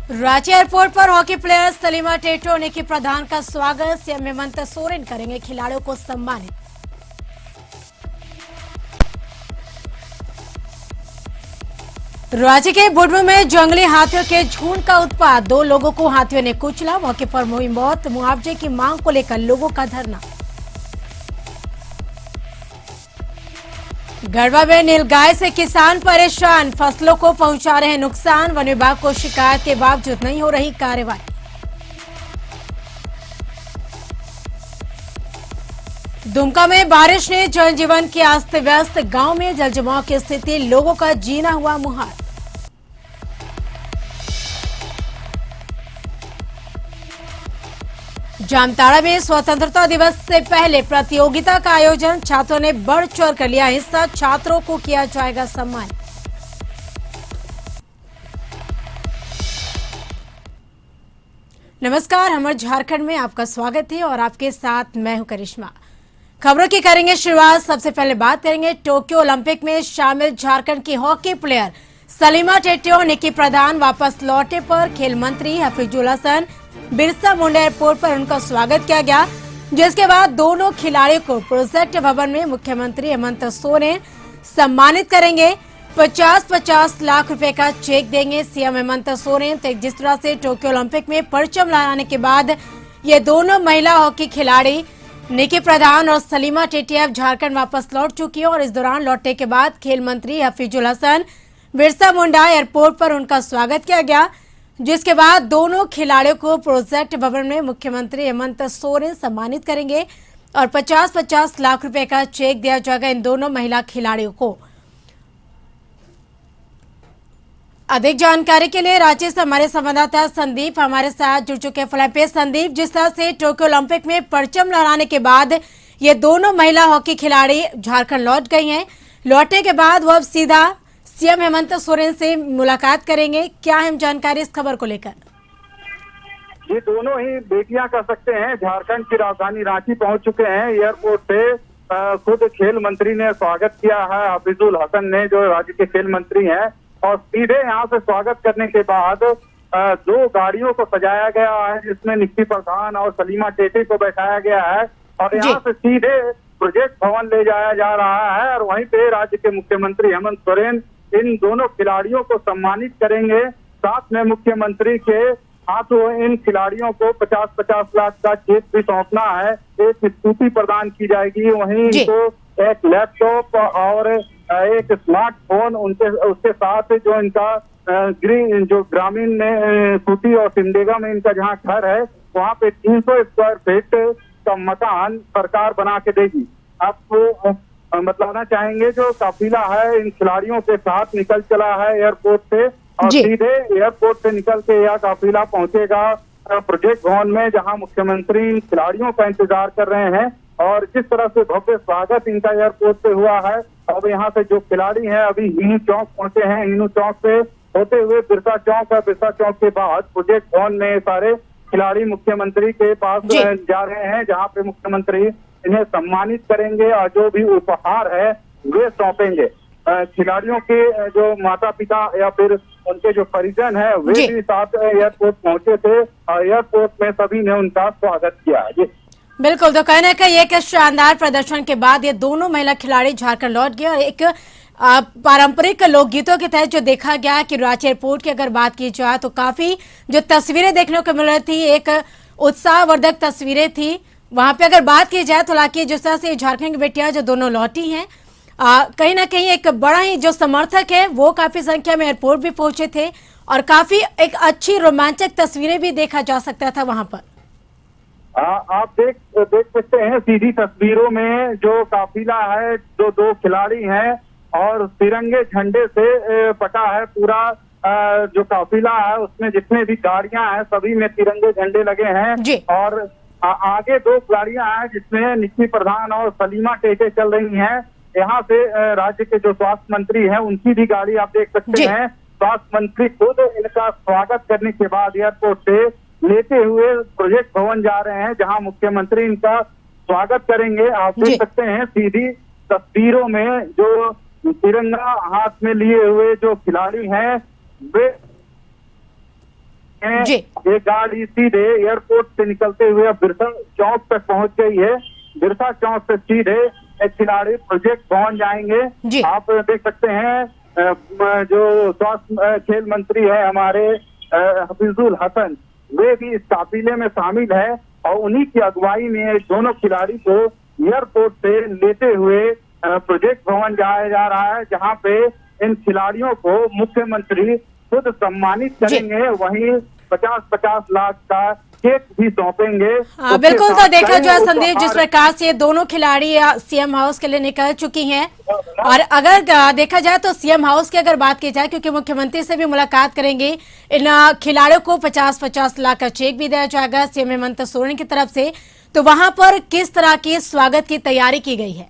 Ranchi airport पर hockey player Salima टेटो निकी प्रधान का स्वागत। सीएम हेमंत सोरेन करेंगे खिलाड़ियों को सम्मानित। रांची के बुडरू में जंगली हाथियों के झुंड का उत्पात, 2 लोगों को हाथियों ने कुचला। मौके पर हुई मौत। मुआवजे की मांग को लेकर लोगों का धरना। गढ़वा में नीलगाय से किसान परेशान, फसलों को पहुंचा रहे हैं नुकसान। वन विभाग को शिकायत के बावजूद नहीं हो रही कार्रवाई। दुमका में बारिश ने जनजीवन किया अस्त व्यस्त, गांव में जलजमाव की स्थिति, लोगों का जीना हुआ मुहाल। जामताड़ा में स्वतंत्रता दिवस से पहले प्रतियोगिता का आयोजन, छात्रों ने बढ़ चढ़ कर लिया हिस्सा। छात्रों को किया जाएगा सम्मान। नमस्कार, हमर झारखंड में आपका स्वागत है और आपके साथ मैं हूं करिश्मा। खबरों की करेंगे शुरुआत। सबसे पहले बात करेंगे टोक्यो ओलंपिक में शामिल झारखंड की हॉकी प्लेयर सलीमा टेटो निकी प्रधान वापस लौटे पर खेल मंत्री हफीजुल हसन बिरसा मुंडा एयरपोर्ट पर उनका स्वागत किया गया, जिसके बाद दोनों खिलाड़ियों को प्रोजेक्ट भवन में मुख्यमंत्री हेमंत सोरेन सम्मानित करेंगे। 50-50 लाख रुपए का चेक देंगे सीएम हेमंत सोरेन। तो जिस तरह से टोक्यो ओलंपिक में परचम लहराने के बाद ये दोनों महिला हॉकी खिलाड़ी निकी प्रधान और सलीमा टेटो झारखंड वापस लौट चुकी है और इस दौरान लौटने के बाद खेल मंत्री हफीजुल हसन बिरसा मुंडा एयरपोर्ट पर उनका स्वागत किया गया, जिसके बाद दोनों खिलाड़ियों को प्रोजेक्ट भवन में मुख्यमंत्री हेमंत सोरेन सम्मानित करेंगे और 50-50 लाख रुपए का चेक दिया जाएगा इन दोनों महिला खिलाड़ियों को। अधिक जानकारी के लिए रांची से हमारे संवाददाता संदीप हमारे साथ जुड़ चुके हैं। पे संदीप, जिस तरह से टोक्यो ओलंपिक में परचम लहराने के बाद ये दोनों महिला हॉकी खिलाड़ी झारखंड लौट गई हैं, लौटने के बाद वो अब सीधा सीएम हेमंत सोरेन से मुलाकात करेंगे। क्या है जानकारी इस खबर को लेकर? ये दोनों ही बेटियां कह सकते हैं झारखंड की राजधानी रांची पहुंच चुके हैं। एयरपोर्ट से खुद खेल मंत्री ने स्वागत किया है, हफीजुल हसन ने, जो राज्य के खेल मंत्री हैं, और सीधे यहाँ से स्वागत करने के बाद 2 गाड़ियों को सजाया गया है, जिसमें निकी प्रधान और सलीमा टेटो को बैठाया गया है और यहाँ से सीधे प्रोजेक्ट भवन ले जाया जा रहा है। और वहीं पे राज्य के मुख्यमंत्री हेमंत सोरेन इन दोनों खिलाड़ियों को सम्मानित करेंगे। साथ में मुख्यमंत्री के हाथों इन खिलाड़ियों को 50-50 लाख का चेक भी सौंपना है। एक स्कूटी प्रदान की जाएगी, वहीं इनको एक लैपटॉप और एक स्मार्टफोन उसके साथ जो इनका जो ग्रामीण में सूती और सिमडेगा में इनका जहाँ घर है, वहाँ पे 300 स्क्वायर फीट का मकान सरकार बना के देगी। आपको बताना चाहेंगे जो काफिला है इन खिलाड़ियों के साथ निकल चला है एयरपोर्ट से और सीधे एयरपोर्ट से निकल के यह काफिला पहुंचेगा प्रोजेक्ट भवन में, जहां मुख्यमंत्री खिलाड़ियों का इंतजार कर रहे हैं। और जिस तरह से भव्य स्वागत इनका एयरपोर्ट पे हुआ है, अब यहाँ से जो खिलाड़ी हैं अभी हिनू चौक पहुंचे हैं। हिनू चौक से होते हुए बिरसा चौक और बिरसा चौक के बाद प्रोजेक्ट भवन में सारे खिलाड़ी मुख्यमंत्री के पास जा रहे हैं, जहाँ पे मुख्यमंत्री इन्हें सम्मानित करेंगे और जो भी उपहार है वे सौंपेंगे। खिलाड़ियों के जो माता पिता या फिर उनके जो परिजन है वे भी साथ एयरपोर्ट पहुंचे थे और एयरपोर्ट में सभी ने उनका स्वागत किया। बिल्कुल, तो कहने का एक शानदार प्रदर्शन के बाद ये दोनों महिला खिलाड़ी झारखंड लौट गए और एक पारंपरिक लोकगीतों के तहत जो देखा गया कि रांची एयरपोर्ट की अगर बात की जाए तो काफी जो तस्वीरें देखने को मिल रही थी, एक उत्साहवर्धक तस्वीरें थी। वहां पे अगर बात की जाए तो लाकी जिस तरह से झारखंड की बेटियां जो दोनों लौटी हैं, कहीं ना कहीं एक बड़ा ही जो समर्थक है वो काफी संख्या में एयरपोर्ट भी पहुंचे थे और काफी एक अच्छी रोमांचक तस्वीरें भी देखा जा सकता था वहां पर। आप देख सकते हैं सीधी तस्वीरों में जो काफिला है, जो 2 खिलाड़ी हैं और तिरंगे झंडे से पटा है पूरा जो काफिला है, उसमें जितने भी गाड़ियां हैं सभी में तिरंगे झंडे लगे हैं। और आगे 2 गाड़ियां हैं जिसमें निकी प्रधान और सलीमा टेटो चल रही हैं। यहाँ से राज्य के जो स्वास्थ्य मंत्री हैं उनकी भी गाड़ी आप देख सकते हैं। स्वास्थ्य मंत्री खुद इनका स्वागत करने के बाद एयरपोर्ट से लेते हुए प्रोजेक्ट भवन जा रहे हैं, जहां मुख्यमंत्री इनका स्वागत करेंगे। आप देख सकते हैं सीधी तस्वीरों में जो तिरंगा हाथ में लिए हुए जो खिलाड़ी हैं वे हैं। जी। ये गाड़ी सीधे एयरपोर्ट से निकलते हुए बिरसा चौक तक पहुंच गई है। बिरसा चौक से सीधे खिलाड़ी प्रोजेक्ट भवन जाएंगे। आप देख सकते हैं जो स्वास्थ्य खेल मंत्री है हमारे हफीजुल हसन, वे भी इस काफिले में शामिल है और उन्हीं की अगुवाई में दोनों खिलाड़ी को एयरपोर्ट से लेते हुए प्रोजेक्ट भवन जाया जा रहा है, जहां पे इन खिलाड़ियों को मुख्यमंत्री खुद सम्मानित करेंगे। वहीं 50-50 लाख का चेक भी सौंपेंगे। बिल्कुल। तो देखा जाए संदीप, जिस प्रकार से ये दोनों खिलाड़ी सीएम हाउस के लिए निकल चुकी हैं, और अगर देखा जाए तो सीएम हाउस की अगर बात की जाए, क्योंकि मुख्यमंत्री से भी मुलाकात करेंगे, इन खिलाड़ियों को 50-50 लाख का चेक भी दिया जाएगा सीएम हेमंत सोरेन की तरफ से। तो वहां पर किस तरह की स्वागत की तैयारी की गई है?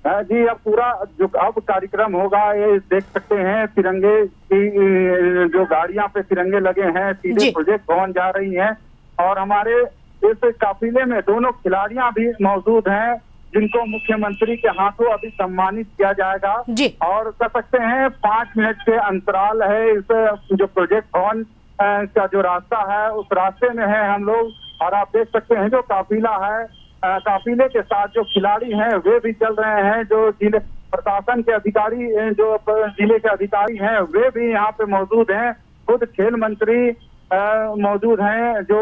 जी, अब पूरा जो अब कार्यक्रम होगा, ये देख सकते हैं तिरंगे की जो गाड़ियां पे तिरंगे लगे हैं सीधे प्रोजेक्ट भवन जा रही हैं। और हमारे इस काफिले में दोनों खिलाड़ियां भी मौजूद हैं, जिनको मुख्यमंत्री के हाथों अभी सम्मानित किया जाएगा। और कह सकते हैं 5 मिनट के अंतराल है इस जो प्रोजेक्ट भवन का जो रास्ता है, उस रास्ते में है हम लोग। और आप देख सकते हैं जो काफिला है, काफिले के साथ जो खिलाड़ी हैं वे भी चल रहे हैं। जो जिले प्रशासन के अधिकारी, जो जिले के अधिकारी हैं, वे भी यहाँ पे मौजूद हैं। खुद खेल मंत्री मौजूद हैं, जो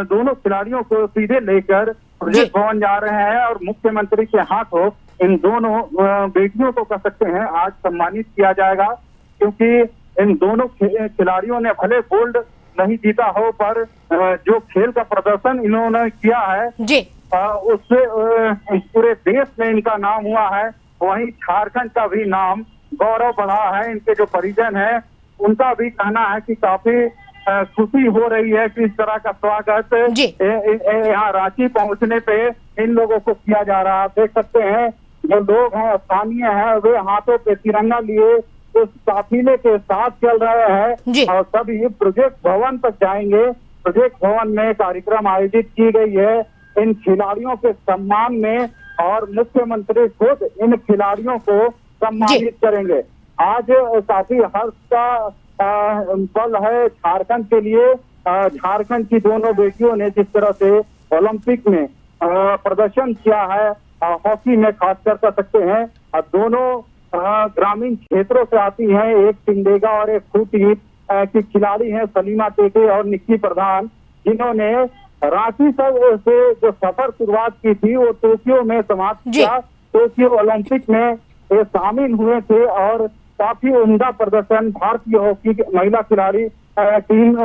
दोनों खिलाड़ियों को सीधे लेकर प्रोजेक्ट भवन जा रहे हैं। और मुख्यमंत्री के हाथों इन दोनों बेटियों को कह सकते हैं आज सम्मानित किया जाएगा, क्योंकि इन दोनों खिलाड़ियों ने भले गोल्ड नहीं जीता हो, पर जो खेल का प्रदर्शन इन्होंने किया है उससे पूरे देश में इनका नाम हुआ है। वहीं झारखंड का भी नाम गौरव बढ़ा है। इनके जो परिजन हैं उनका भी कहना है कि काफी खुशी हो रही है कि इस तरह का स्वागत यहाँ रांची पहुंचने पे इन लोगों को किया जा रहा है। देख सकते हैं जो लोग हैं स्थानीय हैं, वे हाथों पे तिरंगा लिए उस काफिले के साथ चल रहे हैं और सभी प्रोजेक्ट भवन तक जाएंगे। प्रोजेक्ट भवन में कार्यक्रम आयोजित की गई है इन खिलाड़ियों के सम्मान में, और मुख्यमंत्री खुद इन खिलाड़ियों को सम्मानित करेंगे। आज काफी हर्ष का पल है झारखंड के लिए। झारखंड की दोनों बेटियों ने जिस तरह से ओलंपिक में प्रदर्शन किया है, हॉकी में खासकर कर सकते हैं, दोनों ग्रामीण क्षेत्रों से आती हैं। एक सिमडेगा और एक खूंटी की खिलाड़ी हैं सलीमा टेके और निक्की प्रधान, जिन्होंने रांची से जो सफर शुरुआत की थी वो टोक्यो में समाप्त किया। टोक्यो ओलंपिक में ये शामिल हुए थे और काफी उम्दा प्रदर्शन भारतीय हॉकी महिला खिलाड़ी टीम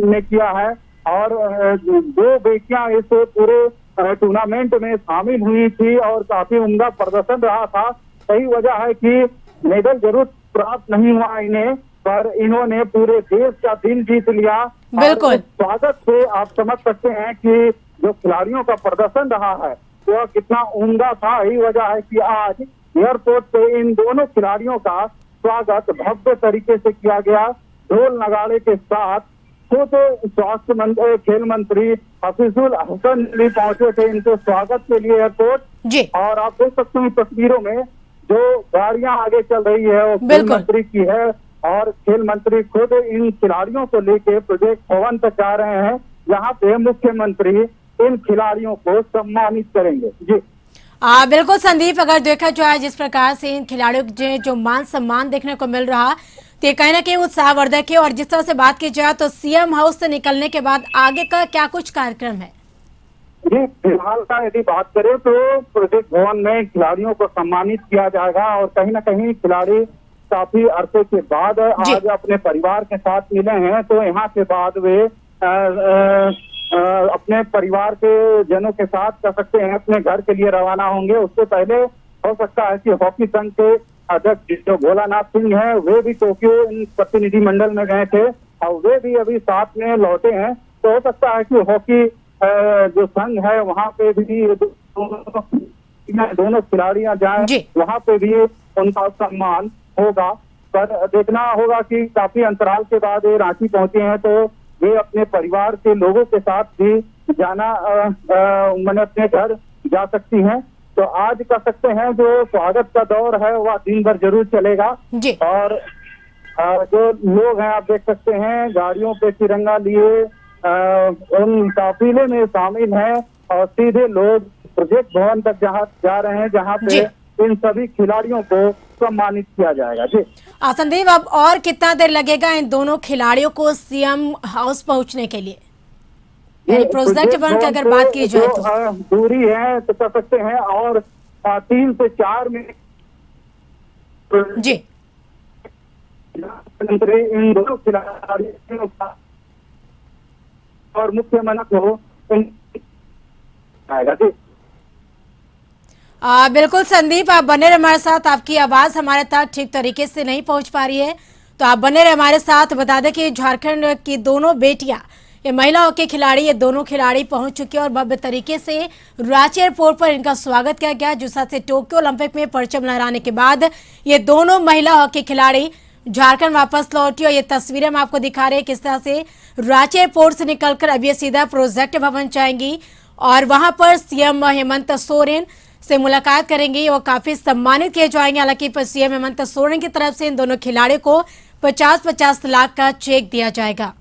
ने किया है। और 2 बेटियां इस पूरे टूर्नामेंट में शामिल हुई थी और काफी उम्दा प्रदर्शन रहा था। सही वजह है कि मेडल जरूर प्राप्त नहीं हुआ इन्हें, पर इन्होंने पूरे देश का दिल जीत लिया। बिल्कुल। स्वागत से आप समझ सकते हैं कि जो खिलाड़ियों का प्रदर्शन रहा है वह कितना उम्दा था। यही वजह है कि आज एयरपोर्ट पे इन दोनों खिलाड़ियों का स्वागत भव्य तरीके से किया गया। ढोल नगाड़े के साथ खुद स्वास्थ्य मंत्री खेल मंत्री हफीजुल हसन भी पहुंचे थे इनके स्वागत के लिए एयरपोर्ट। और आप देख सकते हैं तस्वीरों में जो गाड़ियां आगे चल रही है वो खेल मंत्री की है, और खेल मंत्री खुद इन खिलाड़ियों को लेकर प्रोजेक्ट भवन तक जा रहे हैं, जहां पे मुख्यमंत्री इन खिलाड़ियों को सम्मानित करेंगे। जी बिल्कुल संदीप, अगर देखा जाए जिस प्रकार से इन खिलाड़ियों को जो मान सम्मान देखने को मिल रहा, तो ये कहीं ना कहीं उत्साहवर्धक है। और जिस तरह से बात की जाए तो सीएम हाउस से निकलने के बाद आगे का क्या कुछ कार्यक्रम है? जी, फिलहाल का यदि बात करें तो प्रोजेक्ट भवन में खिलाड़ियों को सम्मानित किया जाएगा, और कहीं ना कहीं खिलाड़ी काफी अरसे के बाद आज अपने परिवार के साथ मिले हैं। तो यहाँ के बाद वे अपने परिवार के जनों के साथ कह सकते हैं अपने घर के लिए रवाना होंगे। उससे पहले हो सकता है कि हॉकी संघ के अध्यक्ष जो भोलानाथ सिंह हैं वे भी टोक्यो प्रतिनिधि मंडल में गए थे और वे भी अभी साथ में लौटे हैं। तो हो सकता है कि हॉकी जो संघ है वहाँ पे भी दोनों खिलाड़ियां जाएं, वहाँ पे भी उनका सम्मान होगा। पर देखना होगा कि काफी अंतराल के बाद ये रांची पहुंचे हैं, तो वे अपने परिवार के लोगों के साथ भी जाना मैंने अपने घर जा सकती हैं। तो आज कह सकते हैं जो स्वागत का दौर है वह दिन भर जरूर चलेगा। और जो लोग हैं आप देख सकते हैं गाड़ियों पे तिरंगा लिए उन काफिले में शामिल हैं और सीधे लोग प्रोजेक्ट भवन तक जा रहे हैं जहां पे इन सभी खिलाड़ियों को सम्मानित किया जाएगा। जी संदीप, अब और कितना देर लगेगा इन दोनों खिलाड़ियों को सीएम हाउस पहुंचने के लिए? यानी प्रोजेक्ट भवन की अगर बात की जाए तो दूरी है तो कह सकते हैं और 3 से 4 मिनट जी इन दोनों खिलाड़ियों का और मुख्य मनक हो आएगा। जी बिल्कुल संदीप, आप बने रहे हमारे साथ। आपकी आवाज हमारे तक ठीक तरीके से नहीं पहुंच पा रही है, तो आप बने रहे हमारे साथ। बता दें कि झारखंड की दोनों बेटियां, ये महिला हॉकी खिलाड़ी, ये दोनों खिलाड़ी पहुंच चुके हैं और भव्य तरीके से रांची एयरपोर्ट पर इनका स्वागत किया गया। जिस से टोक्यो ओलंपिक में परचम लहराने के बाद ये दोनों महिला हॉकी खिलाड़ी झारखंड वापस लौटी और ये तस्वीरें हम आपको दिखा रहे हैं किस तरह से रांची एयरपोर्ट से निकलकर अब ये सीधा प्रोजेक्ट भवन जाएंगी और वहां पर सीएम हेमंत सोरेन से मुलाकात करेंगी और काफी सम्मानित किए जाएंगे। हालांकि सीएम हेमंत सोरेन की तरफ से इन दोनों खिलाड़ियों को 50-50 लाख का चेक दिया जाएगा।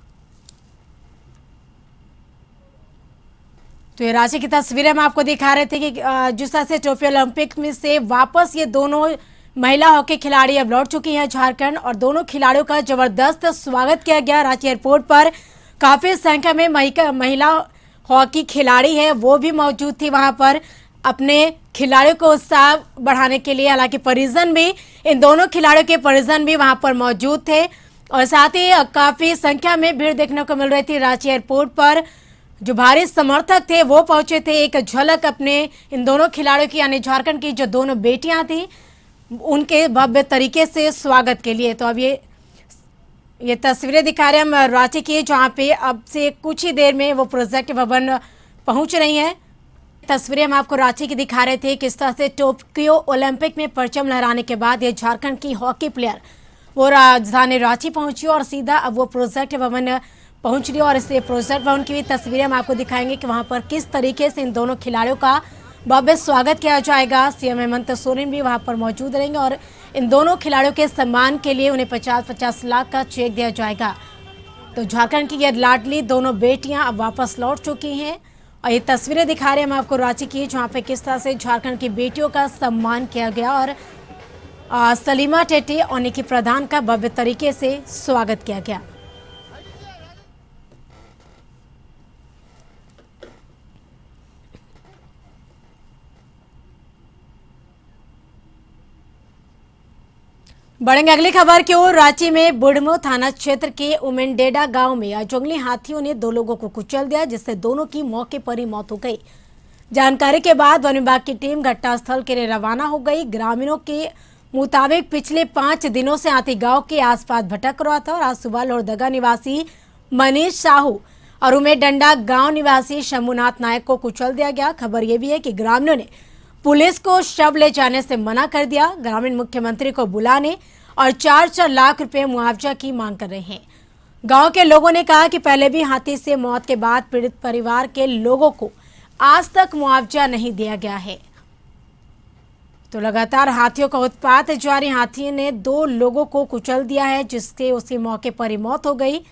तो ये रांची की तस्वीरें हम आपको दिखा रहे थे कि जिस तरह से टोक्यो ओलंपिक में से वापस ये दोनों महिला हॉकी खिलाड़ी अब लौट चुकी हैं झारखंड और दोनों खिलाड़ियों का जबरदस्त स्वागत किया गया रांची एयरपोर्ट पर। काफी संख्या में महिला हॉकी खिलाड़ी है वो भी मौजूद थी वहां पर अपने खिलाड़ियों को उत्साह बढ़ाने के लिए। हालांकि परिजन भी, इन दोनों खिलाड़ियों के परिजन भी वहां पर मौजूद थे और साथ ही काफी संख्या में भीड़ देखने को मिल रही थी रांची एयरपोर्ट पर। जो भारी समर्थक थे वो पहुंचे थे एक झलक अपने इन दोनों खिलाड़ियों की, यानी झारखंड की जो दोनों बेटियां थी उनके भव्य तरीके से स्वागत के लिए। तो अब ये तस्वीरें दिखा रहे हैं हम रांची की, जहां पे अब से कुछ ही देर में वो प्रोजेक्ट भवन पहुंच रही हैं। तस्वीरें हम आपको रांची की दिखा रहे थे किस तरह से टोक्यो ओलंपिक में परचम लहराने के बाद ये झारखंड की हॉकी प्लेयर वो राजधानी रांची पहुंची और सीधा अब वो प्रोजेक्ट भवन पहुंच रही है। और इस प्रोजेक्ट भवन की भी तस्वीरें हम आपको दिखाएंगे कि वहां पर किस तरीके से इन दोनों खिलाड़ियों का भव्य स्वागत किया जाएगा। सीएम हेमंत सोरेन भी वहां पर मौजूद रहेंगे और इन दोनों खिलाड़ियों के सम्मान के लिए उन्हें 50-50 लाख का चेक दिया जाएगा। तो झारखंड की ये लाडली दोनों बेटियां अब वापस लौट चुकी हैं और ये तस्वीरें दिखा रहे हैं हम आपको रांची की, जहां पे किस तरह से झारखंड की बेटियों का सम्मान किया गया और सलीमा टेटे और निकी प्रधान का भव्य तरीके से स्वागत किया गया। बढ़ेंगे अगली खबर की ओर। रांची में बुढ़मू थाना क्षेत्र के उमेंडेडा गांव में जंगली हाथियों ने 2 लोगों को कुचल दिया, जिससे दोनों की मौके पर ही मौत हो गई। जानकारी के बाद वन विभाग की टीम घटनास्थल के लिए रवाना हो गई। ग्रामीणों के मुताबिक पिछले 5 दिनों से हाथी गांव के आसपास भटक रहा था और आज सुबह लोहरदगा निवासी मनीष साहू और उमेडंडा गांव निवासी शंभुनाथ नायक को कुचल दिया गया। खबर यह भी है कि ग्रामीणों ने पुलिस को शव ले जाने से मना कर दिया। ग्रामीण मुख्यमंत्री को बुलाने और 4-4 लाख रुपए मुआवजा की मांग कर रहे हैं। गांव के लोगों ने कहा कि पहले भी हाथी से मौत के बाद पीड़ित परिवार के लोगों को आज तक मुआवजा नहीं दिया गया है। तो लगातार हाथियों का उत्पात जारी। हाथी ने 2 लोगों को कुचल दिया है, जिससे उसकी मौके पर ही मौत हो गई।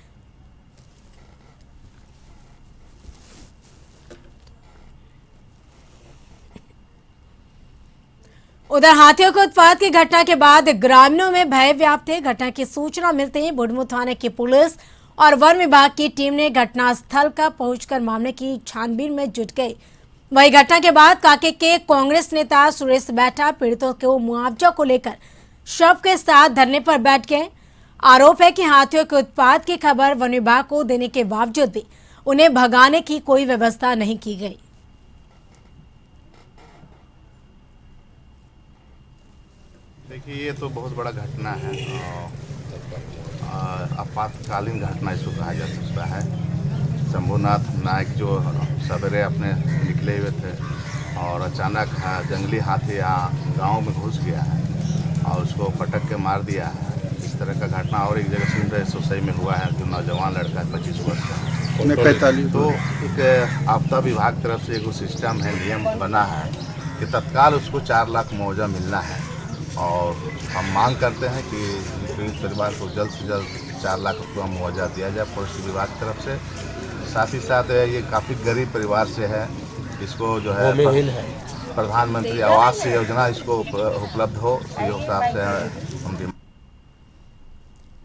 उधर हाथियों के उत्पात की घटना के बाद ग्रामीणों में भय व्याप्त है। घटना की सूचना मिलते ही बुढ़मू थाने की पुलिस और वन विभाग की टीम ने घटनास्थल का पहुंचकर मामले की छानबीन में जुट गई। वही घटना के बाद कांके के कांग्रेस नेता सुरेश बैठा पीड़ितों को मुआवजा को लेकर शव के साथ धरने पर बैठ गए। आरोप है कि हाथियों के उत्पात की खबर वन विभाग को देने के बावजूद भी उन्हें भगाने की कोई व्यवस्था नहीं की गई। देखिए, ये तो बहुत बड़ा घटना है, आपातकालीन घटना इसको कहा जा सकता है। शंभुनाथ नायक जो सवेरे अपने निकले हुए थे और अचानक जंगली हाथी गांव में घुस गया है और उसको पटक के मार दिया है। इस तरह का घटना और एक जगह सिंध सोसाई में हुआ है, जो नौजवान लड़का है 25 वर्ष का। तो एक आपदा विभाग तरफ से एक सिस्टम है, नियम बना है कि तत्काल उसको 4 लाख मुआवजा मिलना है। और हम मांग करते हैं कि पीड़ित परिवार को जल्द से जल्द 4 लाख रुपया मुआवजा दिया जाए फॉरेस्ट विभाग की तरफ से। साथ ही साथ ये काफ़ी गरीब परिवार से है, इसको जो है प्रधानमंत्री आवास योजना इसको उपलब्ध हो, सीओ साहब से हम।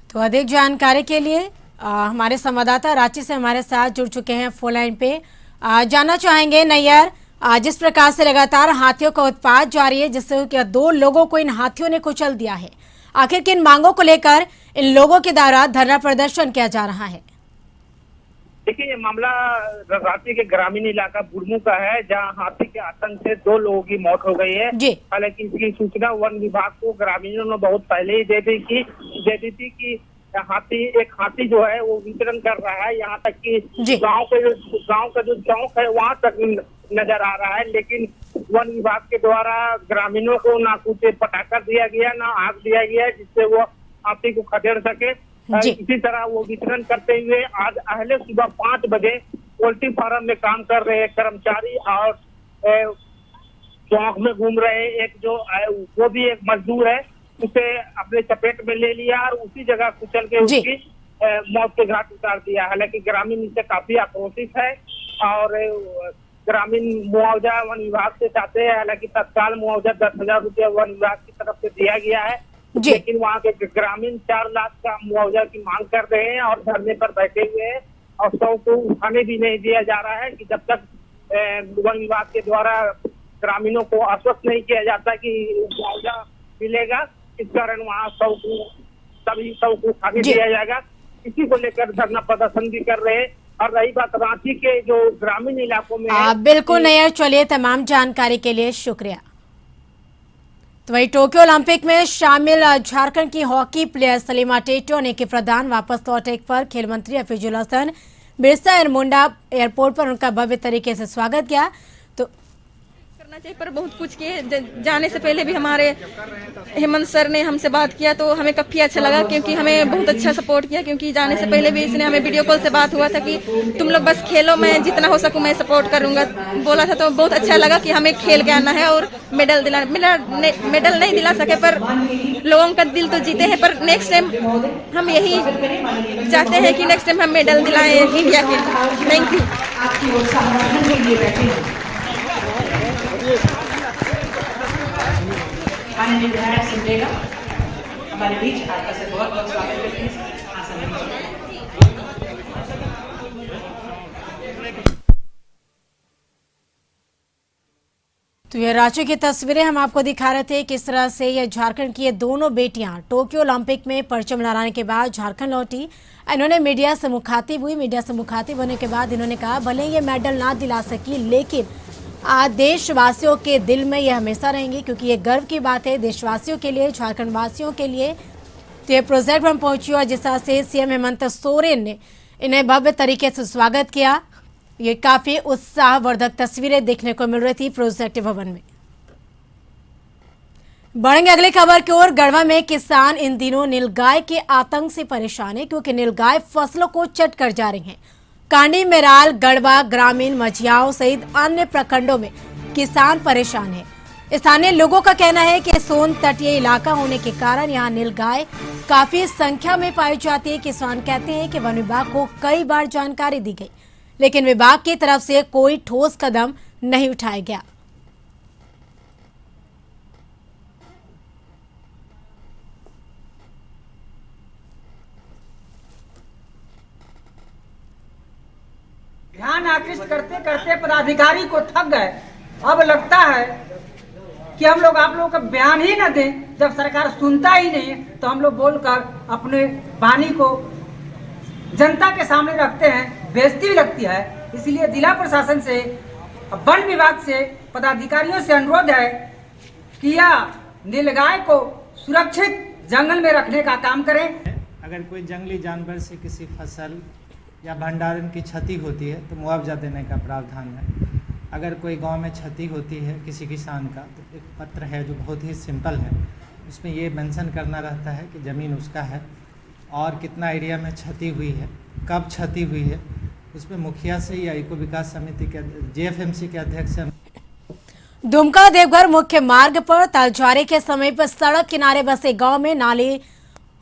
तो अधिक जानकारी के लिए हमारे संवाददाता रांची से हमारे साथ जुड़ चुके हैं फोन लाइन पे। जानना चाहेंगे नैयर, जिस प्रकार से लगातार हाथियों का उत्पात जारी है जिससे कि 2 लोगों को इन हाथियों ने कुचल दिया है, आखिर किन मांगों को लेकर इन लोगों के द्वारा धरना प्रदर्शन किया जा रहा है? देखिए, ये मामला रांची के ग्रामीण इलाका बुरमू का है, जहां हाथी के आतंक से 2 लोगों की मौत हो गई है। हालांकि इसकी सूचना वन विभाग को ग्रामीणों ने बहुत पहले ही दे दी थी कि एक हाथी जो है वो विचरण कर रहा है, यहाँ तक कि गांव का जो चौक है वहां तक नजर आ रहा है। लेकिन वन विभाग के द्वारा ग्रामीणों को ना कुछ पटाखा दिया गया, ना आग दिया गया जिससे वो हाथी को खदेड़ सके। इसी तरह वो विचरण करते हुए आज अहले सुबह 5 बजे पोल्ट्री फार्म में काम कर रहे कर्मचारी और चौक में घूम रहे एक जो वो भी एक मजदूर है, उसे अपने चपेट में ले लिया और उसी जगह कुचल के उसकी मौत के घाट उतार दिया। हालांकि ग्रामीण इससे काफी आक्रोशित है और ग्रामीण मुआवजा वन विभाग से चाहते हैं। हालांकि तत्काल मुआवजा 10,000 रुपया वन विभाग की तरफ से दिया गया है, लेकिन वहाँ के ग्रामीण 4 लाख का मुआवजा की मांग कर रहे हैं और धरने पर बैठे हुए हैं और शव को उठाने भी नहीं दिया जा रहा है कि जब तक वन विभाग के द्वारा ग्रामीणों को आश्वस्त नहीं किया जाता कि मुआवजा मिलेगा, इस कारण वहाँ शव को उठाने दिया जाएगा। इसी को लेकर धरना प्रदर्शन भी कर रहे हैं। और रही बात रांची के जो ग्रामीण इलाकों में बिल्कुल नैयर, चलिए तमाम जानकारी के लिए शुक्रिया। तो वही टोक्यो ओलंपिक में शामिल झारखंड की हॉकी प्लेयर सलीमा टेटो ने के प्रदान वापस लौटे पर खेल मंत्री हफीजुल हसन बिरसा मुंडा एयरपोर्ट पर उनका भव्य तरीके से स्वागत किया। तो करना चाहिए पर बहुत कुछ किए। जाने से पहले भी हमारे हेमंत सर ने हमसे बात किया तो हमें काफी अच्छा लगा, क्योंकि हमें बहुत अच्छा सपोर्ट किया। क्योंकि जाने से पहले भी इसने हमें वीडियो कॉल से बात हुआ था कि तुम लोग बस खेलो, मैं जितना हो सकूं मैं सपोर्ट करूंगा बोला था। तो बहुत अच्छा लगा कि हमें खेल के आना है और मेडल नहीं दिला सके पर लोगों का दिल तो जीते हैं। पर नेक्स्ट टाइम हम यही चाहते हैं कि नेक्स्ट टाइम हम मेडल दिलाएं इंडिया के। Thank you. माननीय विधायक सिंडेगा हमारे बीच आपका से बहुत बहुत स्वागत करते हैं। तो ये रांची की तस्वीरें हम आपको दिखा रहे थे, किस तरह से ये झारखंड की ये दोनों बेटियां टोक्यो ओलंपिक में परचम लहराने के बाद झारखंड लौटी। इन्होंने मीडिया से मुखातिब हुई। मीडिया से मुखातिब होने के बाद इन्होंने कहा भले ये मेडल ना दिला सकी, लेकिन देशवासियों के दिल में ये हमेशा रहेंगी, क्योंकि ये गर्व की बात है देशवासियों के लिए, झारखंड वासियों के लिए। तो ये प्रोजेक्ट में पहुंची और जिस तरह से सीएम हेमंत सोरेन ने इन्हें भव्य तरीके से स्वागत किया, ये काफी उत्साहवर्धक तस्वीरें देखने को मिल रही थी प्रोजेक्ट भवन में। बढ़ेंगे अगली खबर की ओर। गढ़वा में किसान इन दिनों नीलगाय के आतंक से परेशान है, क्योंकि नीलगाय फसलों को चट कर जा रही हैं। कांडी, मेराल, गढ़वा, ग्रामीण, मझियाओं सहित अन्य प्रखंडों में किसान परेशान है। स्थानीय लोगों का कहना है कि सोन तटीय इलाका होने के कारण यहां नीलगाय काफी संख्या में पाई जाती है। किसान कहते हैं कि वन विभाग को कई बार जानकारी दी गई, लेकिन विभाग की तरफ से कोई ठोस कदम नहीं उठाया गया। ध्यान आकृष्ट करते करते पदाधिकारी को थक गए। अब लगता है कि हम लोग आप लोगों का बयान ही न दें। जब सरकार सुनता ही नहीं तो हम लोग बोलकर अपने वाणी को जनता के सामने रखते हैं, बेइज्जती भी लगती है। इसलिए जिला प्रशासन से, वन विभाग से, पदाधिकारियों से अनुरोध है कि यह नीलगाय को सुरक्षित जंगल में रखने का काम करें। अगर कोई जंगली जानवर से किसी फसल या भंडारण की क्षति होती है तो मुआवजा देने का प्रावधान है। अगर कोई गांव में क्षति होती है किसी किसान का, तो एक पत्र है जो बहुत ही सिंपल है, उसमें ये मेंशन करना रहता है कि ज़मीन उसका है और कितना एरिया में क्षति हुई है, कब क्षति हुई है। उसमें मुखिया से या इको विकास समिति के JFMC के अध्यक्ष से दुमका देवघर मुख्य मार्ग पर तलछारे के समीप सड़क किनारे बसे गांव में नाले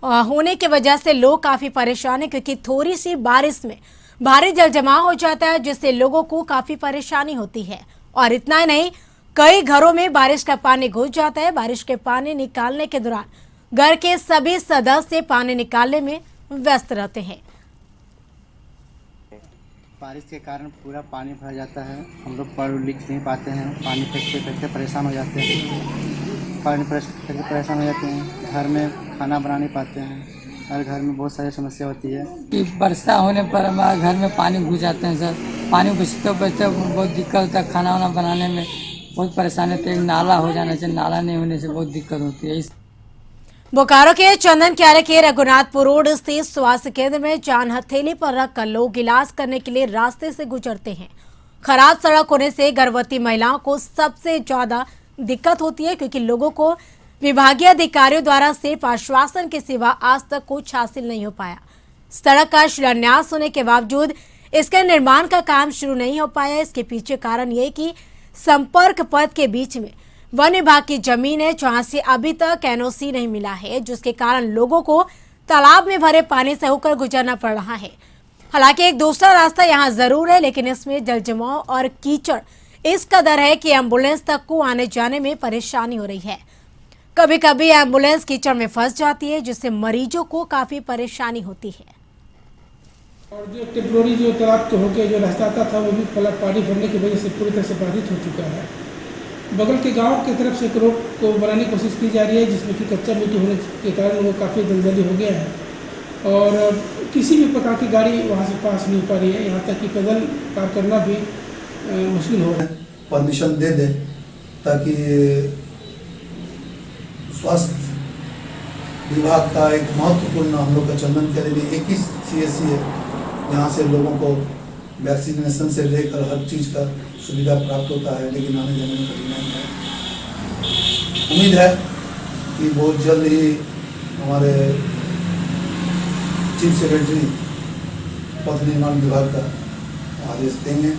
होने की वजह से लोग काफी परेशान हैं, क्योंकि थोड़ी सी बारिश में भारी जल जमाव हो जाता है, जिससे लोगों को काफी परेशानी होती है। और इतना ही नहीं, कई घरों में बारिश का पानी घुस जाता है। बारिश के पानी निकालने के दौरान घर के सभी सदस्य पानी निकालने में व्यस्त रहते हैं। बारिश के कारण पूरा पानी भर जाता है, हम लोग पढ़ लिख नहीं पाते हैं, पानी फेंकते फेंकते परेशान हो जाते हैं, पानी फेंकते परेशान हो जाते हैं, घर में खाना बना नहीं पाते हैं, हर घर में बहुत सारी समस्या होती है। कि वर्षा होने पर हमारे घर में पानी घुस जाते हैं सर, पानी घुसते बचते बहुत दिक्कत होता है, खाना वाना बनाने में बहुत परेशानी होती है। एक नाला हो जाने से, नाला नहीं होने से बहुत दिक्कत होती है। बोकारो के चंदन क्यारे के रघुनाथपुर रोड स्थित स्वास्थ्य केंद्र में जान हथेली पर रखकर लोग इलाज करने के लिए रास्ते से गुजरते हैं। खराब सड़क होने से गर्भवती महिलाओं को सबसे ज्यादा दिक्कत होती है, क्योंकि लोगों को विभागीय अधिकारियों द्वारा सिर्फ आश्वासन के सिवा आज तक कुछ हासिल नहीं हो पाया। सड़क का शिलान्यास होने के बावजूद इसके निर्माण का काम शुरू नहीं हो पाया। इसके पीछे कारण ये कि संपर्क पथ के बीच में वन विभाग की जमीन है, जहां से अभी तक एनओसी नहीं मिला है, जिसके कारण लोगों को तालाब में भरे पानी से होकर गुजरना पड़ रहा है। हालांकि एक दूसरा रास्ता यहां जरूर है, लेकिन इसमें जल जमाव और कीचड़ इस कदर है कि एम्बुलेंस तक को आने जाने में परेशानी हो रही है। कभी कभी एम्बुलेंस कीचड़ में फंस जाती है, जिससे मरीजों को काफी परेशानी होती है। और जो टेम्प्रोरी जो तालाब के होके जो रास्ता था वो भी पानी भरने की वजह से पूरी तरह से बाधित हो चुका है। बगल के गांव की तरफ से एक रोड को बनाने की कोशिश की जा रही है, जिसमें कि कच्चा मिट्टी होने के कारण वो काफ़ी दलदली हो गया है और किसी भी प्रकार की गाड़ी वहां से पास नहीं हो पा रही है, यहाँ तक कि पैदल पार करना भी मुश्किल हो रहा है। परमिशन दे दे ताकि स्वास्थ्य विभाग का एक महत्वपूर्ण हम लोग का चंदन क्यारे में एक ही CSC है, जहाँ से लोगों को वैक्सीनेशन से लेकर हर चीज़ का सुविधा प्राप्त होता है, लेकिन आने जाने में कठिनाई है। उम्मीद है कि बहुत जल्द ही हमारे चीफ सेक्रेटरी पथ निर्माण विभाग का आदेश देंगे।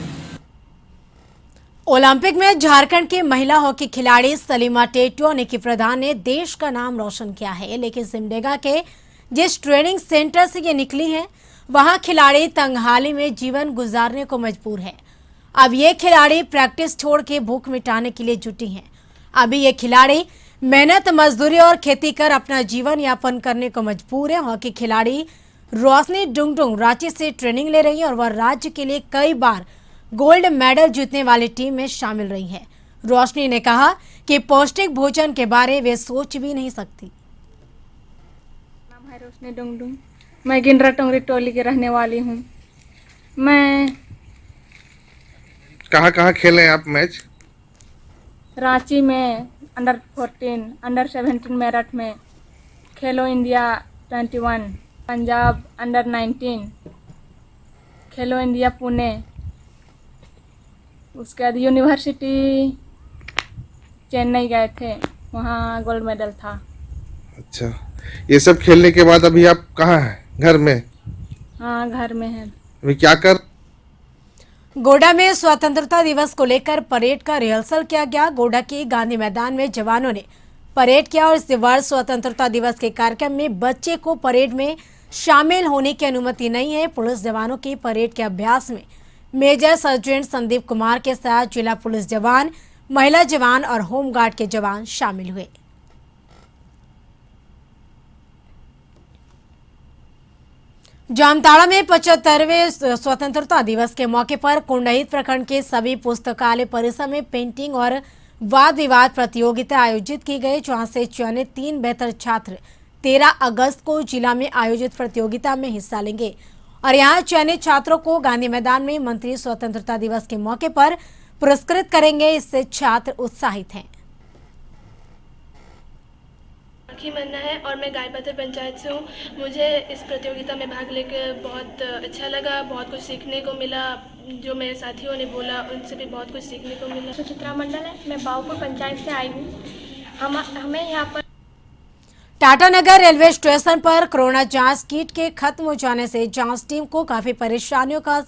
ओलंपिक में झारखंड की महिला हॉकी खिलाड़ी सलीमा टेटुआ निकी प्रधान ने देश का नाम रोशन किया है, लेकिन सिमडेगा के जिस ट्रेनिंग सेंटर से ये निकली है, वहां खिलाड़ी तंगहाली में जीवन गुजारने को मजबूर है। अब ये खिलाड़ी प्रैक्टिस छोड़ के भूख मिटाने के लिए जुटी हैं। अभी ये खिलाड़ी मेहनत मजदूरी और खेती कर अपना जीवन यापन करने को मजबूर है। हॉकी खिलाड़ी रोशनी डुंगडुंग रांची से ट्रेनिंग ले रही है और वह राज्य के लिए कई बार गोल्ड मेडल जीतने वाली टीम में शामिल रही है। रोशनी ने कहा कि पौष्टिक भोजन के बारे वे सोच भी नहीं सकती। नाम है रोशनी डुंगडुंग, मैं गिनरा टोंगरी टोली की रहने वाली हूँ। मैं कहाँ खेले आप मैच? रांची में अंडर 14, अंडर 17 मेरठ में, खेलो इंडिया 21, पंजाब अंडर 19, खेलो इंडिया पुणे, उसके बाद यूनिवर्सिटी चेन्नई गए थे, वहाँ गोल्ड मेडल था। अच्छा, ये सब खेलने के बाद अभी आप कहाँ हैं? घर में? हाँ, घर में है। अभी क्या कर? गोड्डा में स्वतंत्रता दिवस को लेकर परेड का रिहर्सल किया गया। गोड्डा के गांधी मैदान में जवानों ने परेड किया और इस वर्ष स्वतंत्रता दिवस के कार्यक्रम में बच्चे को परेड में शामिल होने की अनुमति नहीं है। पुलिस जवानों के परेड के अभ्यास में मेजर सर्जेंट संदीप कुमार के साथ जिला पुलिस जवान, महिला जवान और होमगार्ड के जवान शामिल हुए। जामताड़ा में 75वें स्वतंत्रता दिवस के मौके पर कुंडहित प्रखंड के सभी पुस्तकालय परिसर में पेंटिंग और वाद विवाद प्रतियोगिता आयोजित की गई, जहां से चयनित 3 बेहतर छात्र 13 अगस्त को जिला में आयोजित प्रतियोगिता में हिस्सा लेंगे और यहां चयनित छात्रों को गांधी मैदान में मंत्री स्वतंत्रता दिवस के मौके पर पुरस्कृत करेंगे। इससे छात्र उत्साहित हैं। मन्ना है और मैं गायपत्र पंचायत से हूँ। मुझे इस प्रतियोगिता में भाग लेकर बहुत अच्छा लगा, बहुत कुछ सीखने को मिला। जो मेरे साथियों ने बोला उनसे भी बहुत कुछ सीखने को मिला। सुचित्रा मंडल है, मैं बावपुर पंचायत से आई हूँ। हमें यहाँ पर टाटानगर रेलवे स्टेशन पर कोरोना जांच किट के खत्म हो जाने से जांच टीम को काफी परेशानियों का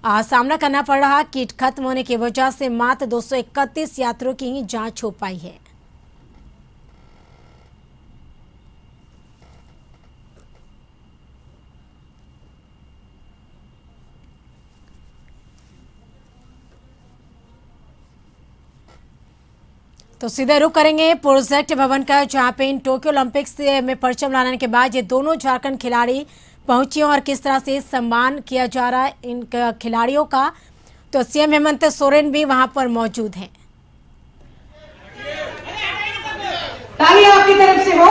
सामना करना पड़ रहा। किट खत्म होने की वजह से मात्र 231 यात्रियों की ही जांच हो पाई है। तो सीधे रुक करेंगे प्रोजेक्ट भवन का, जहां पे इन टोक्यो ओलंपिक्स में परचम लाने के बाद ये दोनों झारखंड खिलाड़ी पहुंचे और किस तरह से सम्मान किया जा रहा है इन खिलाड़ियों का। तो सीएम हेमंत सोरेन भी वहां पर मौजूद हैं। तालियां आपकी तरफ से हो।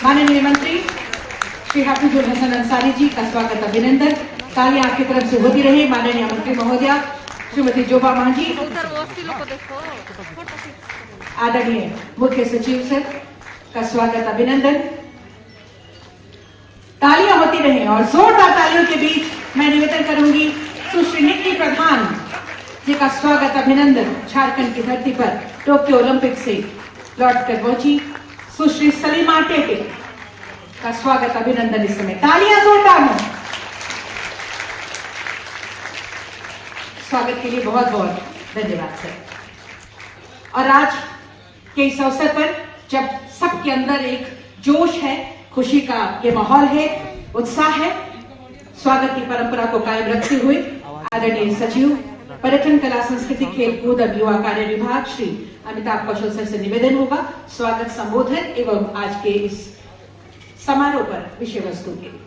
माननीय मंत्री श्री हाफिजुल हसन अंसारी जी का स्वागत अभिनंदन। तालियां आपकी तरफ से होती रही। माननीय मंत्री महोदया श्रीमती जोबा मांझी, आदरणीय मुख्य सचिव सर का स्वागत अभिनंदन। तालियां होती रहे और जोरदार तालियों के बीच मैं निवेदन करूंगी सुश्री निक्की प्रधान जी का स्वागत अभिनंदन। झारखंड की धरती पर टोक्यो ओलंपिक से लौट कर पहुंची सुश्री सलीमा टेटे का स्वागत अभिनंदन। इस समय तालियां जोरदार हो। स्वागत के लिए बहुत बहुत धन्यवाद सर। और आज के इस अवसर पर जब सबके अंदर एक जोश है, खुशी का ये माहौल है, उत्साह है, स्वागत की परंपरा को कायम रखते हुए आदरणीय सचिव पर्यटन कला संस्कृति खेल कूद और युवा कार्य विभाग श्री अमिताभ कौशल सर से निवेदन होगा स्वागत संबोधन एवं आज के इस समारोह पर विषय वस्तु के लिए।